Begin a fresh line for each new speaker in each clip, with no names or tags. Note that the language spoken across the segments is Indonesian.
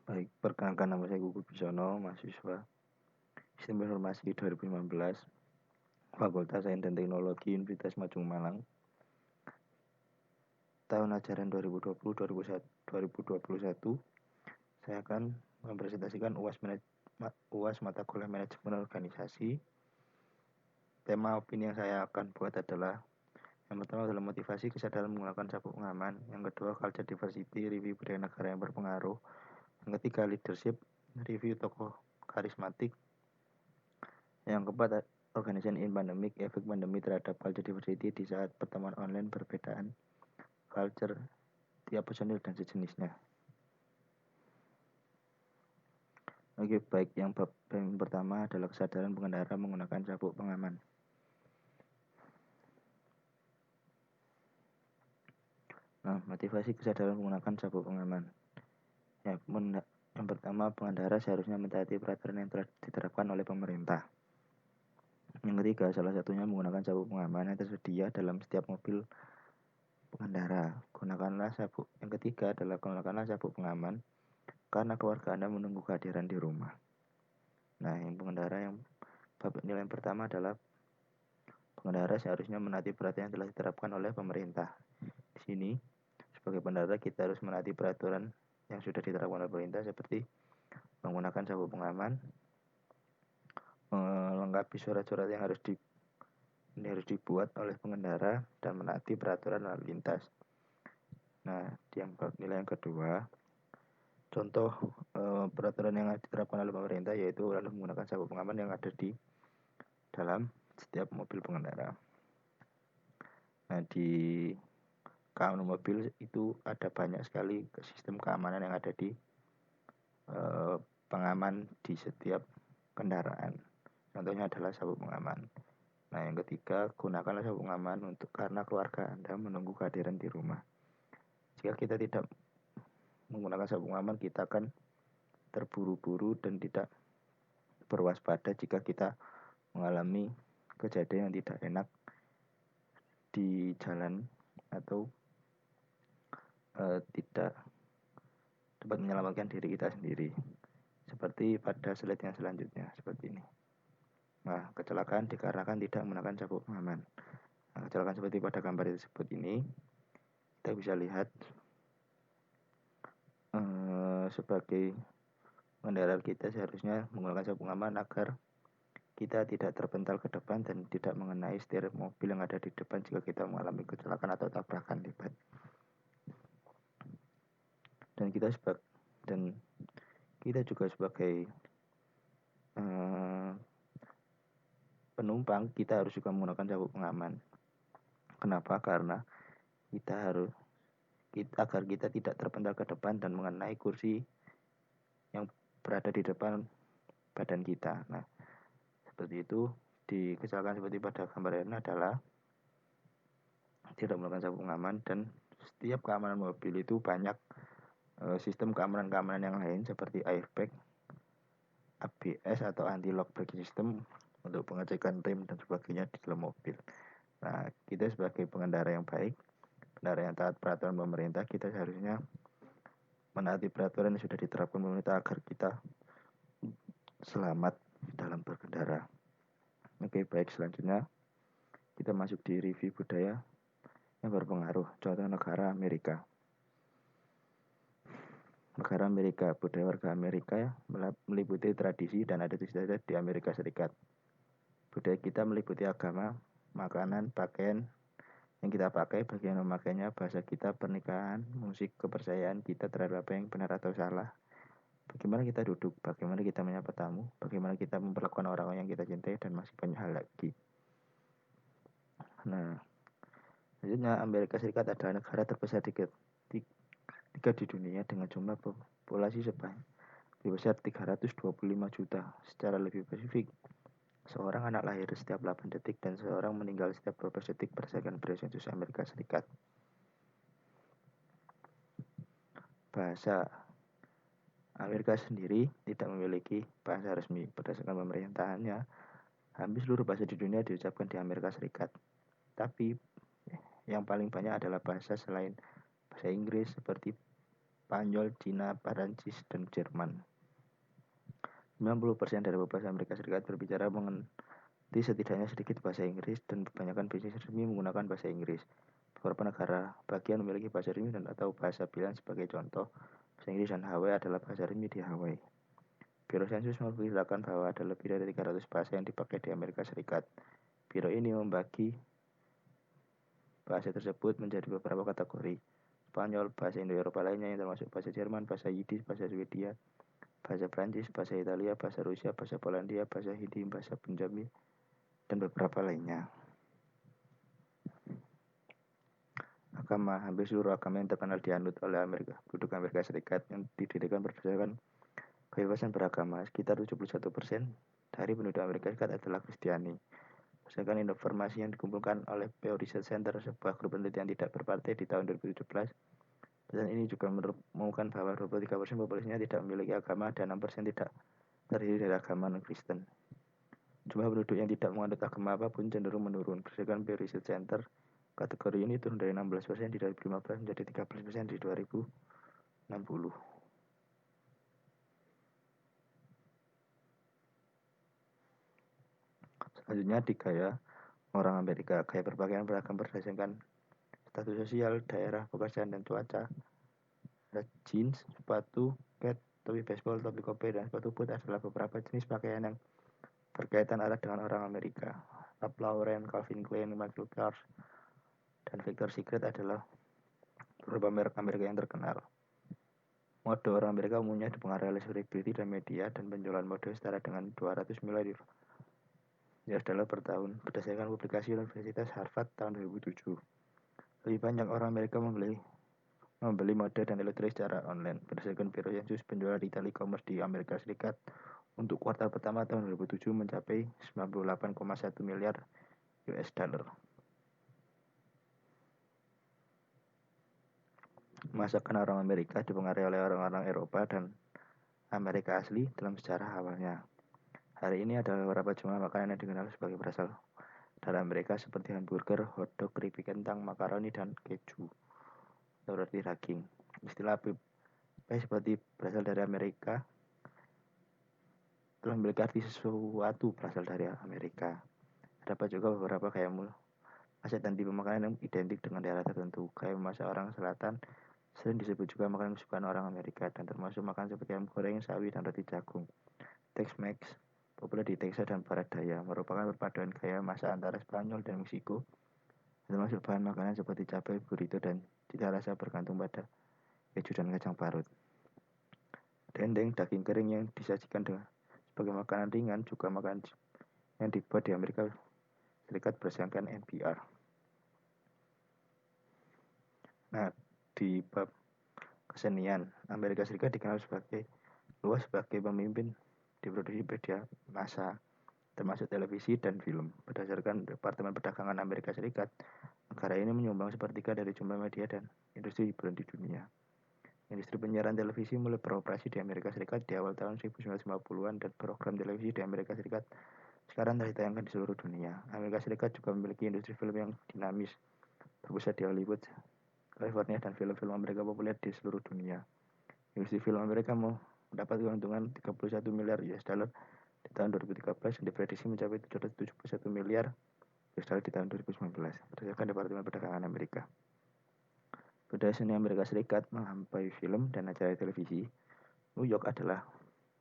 Baik, perkenalkan nama saya Gugu Bisono, mahasiswa Sistem Informasi 2015, Fakultas Sains dan Teknologi Universitas Majung Malang. Tahun ajaran 2020-2021, saya akan mempresentasikan UAS mata kuliah manajemen organisasi. Tema opini yang saya akan buat adalah yang pertama adalah motivasi kesadaran menggunakan sabuk pengaman, yang kedua culture diversity, review budaya negara yang berpengaruh, yang ketiga leadership, review tokoh karismatik, yang keempat organization in pandemic, efek pandemi terhadap culture diversity di saat pertemuan online, perbedaan culture tiap personil dan sejenisnya. Oke, baik, yang pertama adalah kesadaran pengendara menggunakan sabuk pengaman. Nah, motivasi kesadaran menggunakan sabuk pengaman. Yang pertama, pengendara seharusnya mentaati peraturan yang telah diterapkan oleh pemerintah. Yang ketiga, salah satunya menggunakan sabuk pengaman yang tersedia dalam setiap mobil pengendara. Yang ketiga adalah gunakanlah sabuk pengaman karena keluarga Anda menunggu kehadiran di rumah. Nah, nilai yang pertama adalah pengendara seharusnya menaati peraturan yang telah diterapkan oleh pemerintah. Di sini, sebagai pengendara kita harus menaati peraturan yang sudah diterapkan oleh pemerintah seperti menggunakan sabuk pengaman, melengkapi surat-surat yang harus dibuat oleh pengendara, dan menaati peraturan lalu lintas. Nah, nilai yang kedua, contoh peraturan yang diterapkan oleh pemerintah yaitu adalah menggunakan sabuk pengaman yang ada di dalam setiap mobil pengendara. Nah, di keamanan mobil itu ada banyak sekali sistem keamanan yang ada di pengaman di setiap kendaraan. Contohnya adalah sabuk pengaman. Nah, yang ketiga, gunakanlah sabuk pengaman karena keluarga Anda menunggu kehadiran di rumah. Jika kita tidak menggunakan sabuk pengaman, kita akan terburu-buru dan tidak berwaspada jika kita mengalami kejadian yang tidak enak di jalan atau tidak dapat menyelamatkan diri kita sendiri. Seperti pada slide yang selanjutnya, seperti ini. Nah, kecelakaan dikarenakan tidak menggunakan sabuk pengaman. Nah, kecelakaan seperti pada gambar tersebut ini, kita bisa lihat sebagai pengendara kita seharusnya menggunakan sabuk pengaman agar kita tidak terpental ke depan dan tidak mengenai setir mobil yang ada di depan jika kita mengalami kecelakaan atau tabrakan hebat. Dan kita juga sebagai penumpang, kita harus juga menggunakan sabuk pengaman. Kenapa? Karena agar kita tidak terpental ke depan dan mengenai kursi yang berada di depan badan kita. Nah, seperti itu. Di kecelakaan seperti pada gambar ini adalah tidak menggunakan sabuk pengaman, dan setiap keamanan mobil itu banyak sistem keamanan yang lain seperti airbag, ABS atau anti-lock braking system untuk pengecekan rem dan sebagainya di dalam mobil. Nah, kita sebagai pengendara yang baik, pengendara yang taat peraturan pemerintah, kita seharusnya menaati peraturan yang sudah diterapkan pemerintah agar kita selamat dalam berkendara. Oke, baik, selanjutnya kita masuk di review budaya yang berpengaruh. Contoh negara Amerika. Negara Amerika, budaya warga Amerika meliputi tradisi dan adat istiadat di Amerika Serikat. Budaya kita meliputi agama, makanan, pakaian yang kita pakai, bagian memakainya, bahasa kita, pernikahan, musik, kepercayaan kita terhadap apa yang benar atau salah, bagaimana kita duduk, bagaimana kita menyapa tamu, bagaimana kita memperlakukan orang-orang yang kita cintai, dan masih banyak hal lagi. Nah, selanjutnya Amerika Serikat adalah negara terbesar tiga di dunia dengan jumlah populasi lebih besar 325 juta. Secara lebih spesifik, seorang anak lahir setiap 8 detik dan seorang meninggal setiap 12 detik berdasarkan sensus Amerika Serikat. Bahasa Amerika sendiri tidak memiliki bahasa resmi. Berdasarkan pemerintahannya, hampir seluruh bahasa di dunia diucapkan di Amerika Serikat. Tapi yang paling banyak adalah bahasa selain bahasa Inggris seperti Spanyol, Cina, Perancis, dan Jerman. 90% dari populasi Amerika Serikat berbicara mengerti setidaknya sedikit bahasa Inggris dan kebanyakan bisnis resmi menggunakan bahasa Inggris. Beberapa negara bagian memiliki bahasa resmi dan atau bahasa pilihan sebagai contoh. Bahasa Inggris dan Hawaii adalah bahasa resmi di Hawaii. Biro Sensus memperkirakan bahwa ada lebih dari 300 bahasa yang dipakai di Amerika Serikat. Biro ini membagi bahasa tersebut menjadi beberapa kategori. Spanyol, bahasa Indo-Eropa lainnya yang termasuk bahasa Jerman, bahasa Yiddish, bahasa Swedia, bahasa Prancis, bahasa Italia, bahasa Rusia, bahasa Polandia, bahasa Hindi, bahasa Punjabi, dan beberapa lainnya. Agama, hampir seluruh agama yang terkenal dianut oleh penduduk Amerika Serikat yang didirikan berdasarkan kebebasan beragama. Sekitar 71% dari penduduk Amerika Serikat adalah Kristiani. Berdasarkan informasi yang dikumpulkan oleh Pew Research Center, sebuah grup penelitian tidak berpartai di tahun 2017, dan ini juga menemukan bahwa 23% populasinya tidak memiliki agama dan 6% tidak terdiri dari agama non-Kristen. Jumlah penduduk yang tidak menganut agama apapun cenderung menurun. Berdasarkan Pew Research Center, kategori ini turun dari 16% di 2015 menjadi 13% di 2060. Selanjutnya di gaya orang Amerika. Gaya berpakaian beragam berdasarkan status sosial, daerah, pekerjaan, dan cuaca. Ada jeans, sepatu, cat, topi baseball, topi kopi, dan sepatu boot adalah beberapa jenis pakaian yang berkaitan erat dengan orang Amerika. Ralph Lauren, Calvin Klein, Michael Kors, dan Victoria's Secret adalah beberapa merek Amerika yang terkenal. Mode orang Amerika umumnya dipengaruhi oleh selebriti dan media, dan penjualan mode setara dengan 200 miliar US dollar per tahun, berdasarkan publikasi Universitas Harvard tahun 2007. Lebih banyak orang Amerika membeli mode dan elektronik secara online. Berdasarkan Biro Sensus, penjualan retail e-commerce di Amerika Serikat untuk kuartal pertama tahun 2007 mencapai 98,1 miliar US dollar. Masakan orang Amerika dipengaruhi oleh orang-orang Eropa dan Amerika asli dalam sejarah awalnya. Hari ini adalah beberapa jumlah makanan yang dikenal sebagai berasal dari Amerika seperti hamburger, hotdog, keripik kentang, makaroni, dan keju atau roti daging. Istilah seperti berasal dari Amerika telah memiliki arti sesuatu berasal dari Amerika. Terdapat juga beberapa gaya masak dan tipe makanan yang identik dengan daerah tertentu. Gaya memasak orang selatan sering disebut juga makanan kesukaan orang Amerika dan termasuk makanan seperti ayam goreng, sawi, dan roti jagung. Tex-Mex, populer di Texas dan Barat Daya, merupakan perpaduan gaya masak antara Spanyol dan Meksiko, termasuk bahan makanan seperti cabai, burrito, dan cita rasa bergantung pada keju dan kacang parut. Dendeng, daging kering yang disajikan sebagai makanan ringan, juga makanan yang dibuat di Amerika Serikat berdasarkan NPR. Nah, di bab kesenian, Amerika Serikat dikenal luas sebagai pemimpin di produksi media massa, termasuk televisi dan film. Berdasarkan Departemen Perdagangan Amerika Serikat, negara ini menyumbang sepertiga dari jumlah media dan industri hiburan di dunia. Industri penyiaran televisi mulai beroperasi di Amerika Serikat di awal tahun 1950-an dan program televisi di Amerika Serikat sekarang telah ditayangkan di seluruh dunia. Amerika Serikat juga memiliki industri film yang dinamis, berpusat di Hollywood, California, dan film-film Amerika populer di seluruh dunia. Industri film Amerika mendapat keuntungan 31 miliar US dollar di tahun 2013 dan diprediksi mencapai 771 miliar US dollar di tahun 2019, berdasarkan Departemen Perdagangan Amerika. Budaya seni Amerika Serikat menghampai film dan acara televisi. New York adalah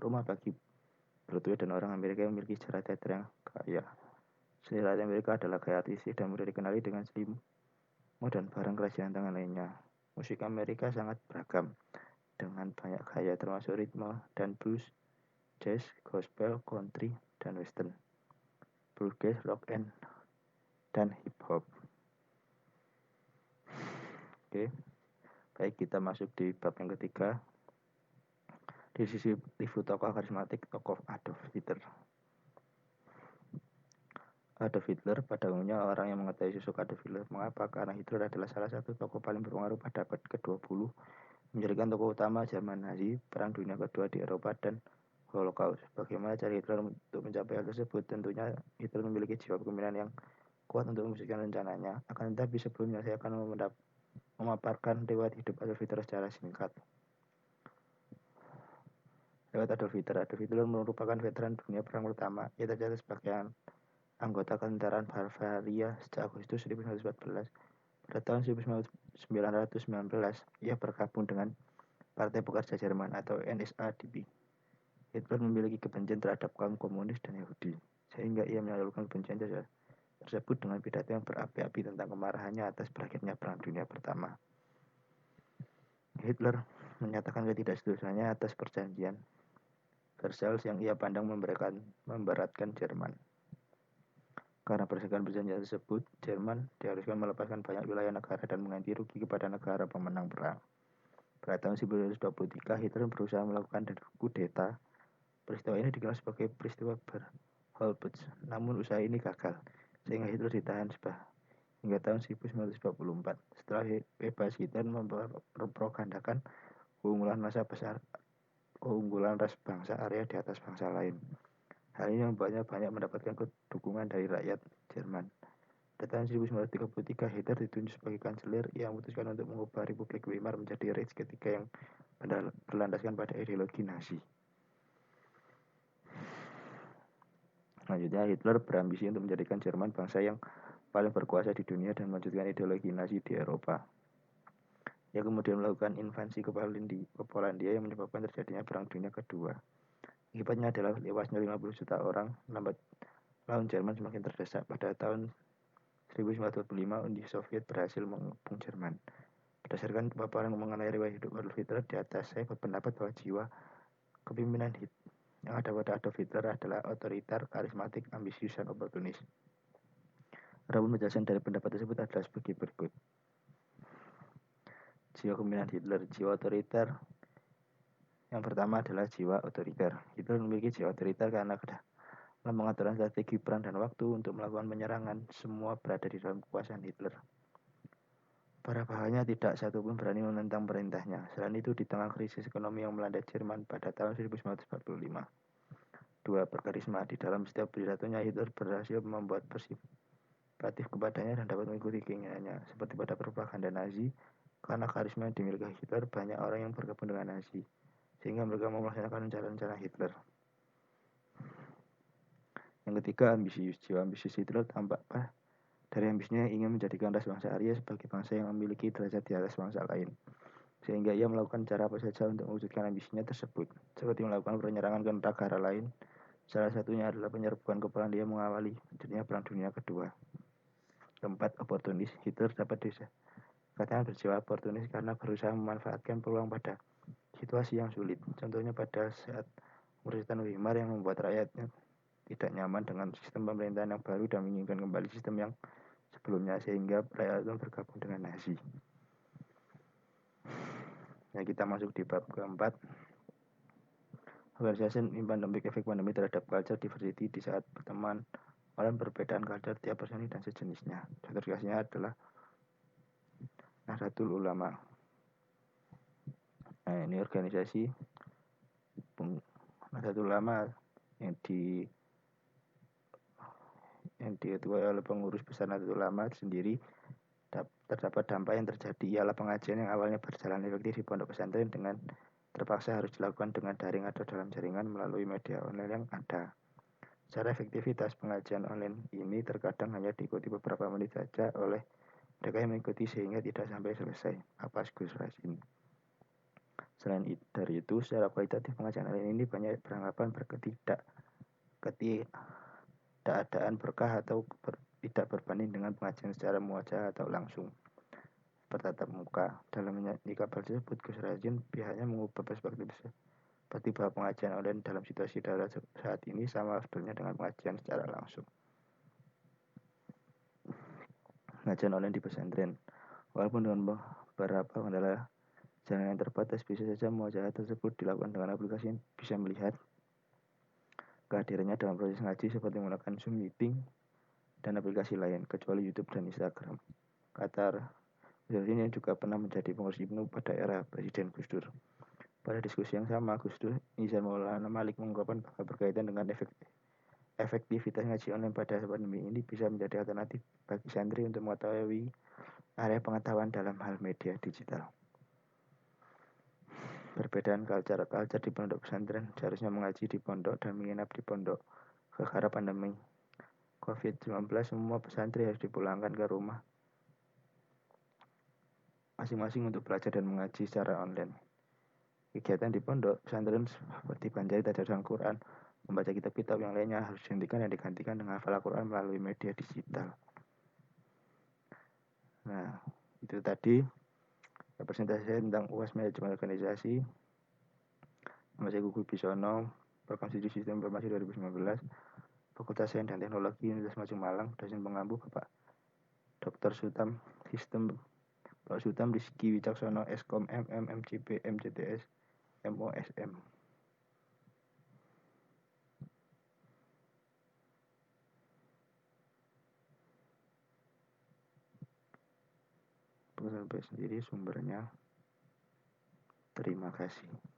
rumah bagi Broadway dan orang Amerika yang memiliki sejarah teater yang kaya. Seni rakyat Amerika adalah gaya artistik dan mudah dikenali dengan seni dan barang kerajinan tangan lainnya. Musik Amerika sangat beragam dengan banyak gaya termasuk ritme dan blues, jazz, gospel, country, dan western, bluegrass, rock, dan hip hop. Oke, baik, kita masuk di bab yang ketiga. Di sisi review tokoh karismatik, tokoh Adolf Hitler. Adolf Hitler pada umumnya orang yang mengetahui sosok Adolf Hitler. Mengapa? Karena Hitler adalah salah satu tokoh paling berpengaruh pada abad ke-20, menjadikan tokoh utama zaman Nazi, Perang Dunia Kedua di Eropa, dan Holocaust. Bagaimana cara Hitler untuk mencapai hal tersebut? Tentunya Hitler memiliki jiwa kepemimpinan yang kuat untuk mewujudkan rencananya. Akan tetapi sebelumnya saya akan memaparkan riwayat hidup Adolf Hitler secara singkat. Lewat Adolf Hitler. Adolf Hitler merupakan veteran dunia perang pertama. Ia tercatat sebagai anggota tentara Bavaria sejak Agustus 1914. Pada tahun 1919, ia bergabung dengan Partai Pekerja Jerman atau NSDAP. Hitler memiliki kebencian terhadap kaum komunis dan Yahudi, sehingga ia menyalurkan kebencian tersebut dengan pidato yang berapi-api tentang kemarahannya atas berakhirnya Perang Dunia Pertama. Hitler menyatakan ketidaksetujuannya atas perjanjian Versailles yang ia pandang memberatkan Jerman. Karena berdasarkan perjanjian tersebut, Jerman diharuskan melepaskan banyak wilayah negara dan mengganti rugi kepada negara pemenang perang. Pada tahun 1923, Hitler berusaha melakukan kudeta. Peristiwa ini dikenal sebagai peristiwa Berholpetz. Namun usaha ini gagal, sehingga Hitler ditahan hingga tahun 1944. Setelah bebas, Hitler mempropagandakan keunggulan ras bangsa Arya di atas bangsa lain. Hal ini membuatnya banyak mendapatkan dukungan dari rakyat Jerman. Pada tahun 1933, Hitler ditunjuk sebagai kanselir yang memutuskan untuk mengubah Republik Weimar menjadi Reich ketika yang berlandaskan pada ideologi Nazi. Selanjutnya, Hitler berambisi untuk menjadikan Jerman bangsa yang paling berkuasa di dunia dan melanjutkan ideologi Nazi di Eropa. Ia kemudian melakukan invasi ke Polandia yang menyebabkan terjadinya Perang Dunia Kedua. Akibatnya adalah tewasnya 50 juta orang, lambat laun Jerman semakin terdesak. Pada tahun 1945, Uni Soviet berhasil mengepung Jerman. Berdasarkan paparan mengenai riwayat hidup Adolf Hitler di atas, saya berpendapat bahwa jiwa kepemimpinan yang ada pada Adolf Hitler adalah otoriter, karismatik, ambisius, dan oportunis. Adapun penjelasan dari pendapat tersebut adalah sebagai berikut. Jiwa kepemimpinan Hitler, jiwa otoriter. Yang pertama adalah jiwa otoriter. Hitler memiliki jiwa otoriter karena dalam pengaturan strategi perang dan waktu untuk melakukan penyerangan, semua berada di dalam kekuasaan Hitler. Para bawahannya tidak satupun berani menentang perintahnya. Selain itu, di tengah krisis ekonomi yang melanda Jerman pada tahun 1945, dua berkarisma. Di dalam setiap pidatonya, Hitler berhasil membuat persimpatif kepadanya dan dapat mengikuti keinginannya. Seperti pada propaganda Nazi, karena karisma yang dimiliki Hitler, banyak orang yang bergabung dengan Nazi, sehingga mereka mau melaksanakan rencana-rencana Hitler. Yang ketiga, ambisius. Jiwa ambisius Hitler tampak dari ambisinya ingin menjadikan ras bangsa Arya sebagai bangsa yang memiliki derajat di atas bangsa lain, sehingga ia melakukan cara apa saja untuk mewujudkan ambisinya tersebut, seperti melakukan penyerangan ke negara lain. Salah satunya adalah penyerbuan ke Polandia mengawali terjadinya Perang Dunia Kedua. Keempat, oportunis. Hitler dapat dikatakan berjiwa oportunis karena berusaha memanfaatkan peluang pada situasi yang sulit. Contohnya pada saat pemerintah Weimar yang membuat rakyatnya tidak nyaman dengan sistem pemerintahan yang baru dan menginginkan kembali sistem yang sebelumnya, sehingga rakyat itu bergabung dengan Nazi. Nah, kita masuk di bab keempat. Organization in Pandemic Effect Pandemi terhadap culture diversity di saat pertemuan orang perbedaan culture tiap personil dan sejenisnya. Contoh kasusnya adalah Nahdlatul Ulama. Nah, ini organisasi Nahdlatul Ulama yang diketuai oleh pengurus besar Nahdlatul Ulama sendiri. Terdapat dampak yang terjadi ialah pengajian yang awalnya berjalan efektif di pondok pesantren dengan terpaksa harus dilakukan dengan daring atau dalam jaringan melalui media online yang ada. Secara efektivitas pengajian online ini terkadang hanya diikuti beberapa menit saja oleh mereka yang mengikuti sehingga tidak sampai selesai. Apa Gus Rasin? Selain dari itu, secara kualitatif pengajian online ini banyak beranggapan ketidakadaan berkah atau tidak berbanding dengan pengajian secara muwajah atau langsung bertatap muka. Dalam menyikapi hal tersebut, Gus Rasin pihaknya mengubah perspektif seperti bahwa pengajian online dalam situasi darurat saat ini sama sebetulnya dengan pengajian secara langsung. Pengajian online di pesantren, walaupun dengan beberapa kendala jaringan yang terbatas, bisa saja muwajah tersebut dilakukan dengan aplikasi yang bisa melihat kehadirannya dalam proses ngaji seperti menggunakan Zoom meeting dan aplikasi lain, kecuali YouTube dan Instagram. Kata Rasin yang juga pernah menjadi pengurus IPNU pada era Presiden Gus Dur. Pada diskusi yang sama, Gus Dur Nizar Maulana Malik mengungkapkan bahwa berkaitan dengan efektivitas ngaji online pada pandemi ini bisa menjadi alternatif bagi santri untuk mengetahui area pengetahuan dalam hal media digital. perbedaan culture di pondok pesantren seharusnya mengaji di pondok dan menginap di pondok. Gara pandemi COVID-19 semua pesantren harus dipulangkan ke rumah masing-masing untuk belajar dan mengaji secara online. Kegiatan di pondok pesantren seperti banjari tadarusan Quran, membaca kitab-kitab yang lainnya harus dihentikan dan digantikan dengan hafal Quran melalui media digital. Nah, itu tadi representasi saya tentang UAS Manajemen Organisasi. Nama saya Gugu Bisono, Program Studi Sistem Informasi 2019, Fakultas Sains dan Teknologi Universitas Maju Malang, dosen pengampu Bapak Dr. Sutam Sistem Pak Sutam Rizky Wicaksono, Eskom MM, MCP, MCTS, MOSM. Sampai sendiri sumbernya. Terima kasih.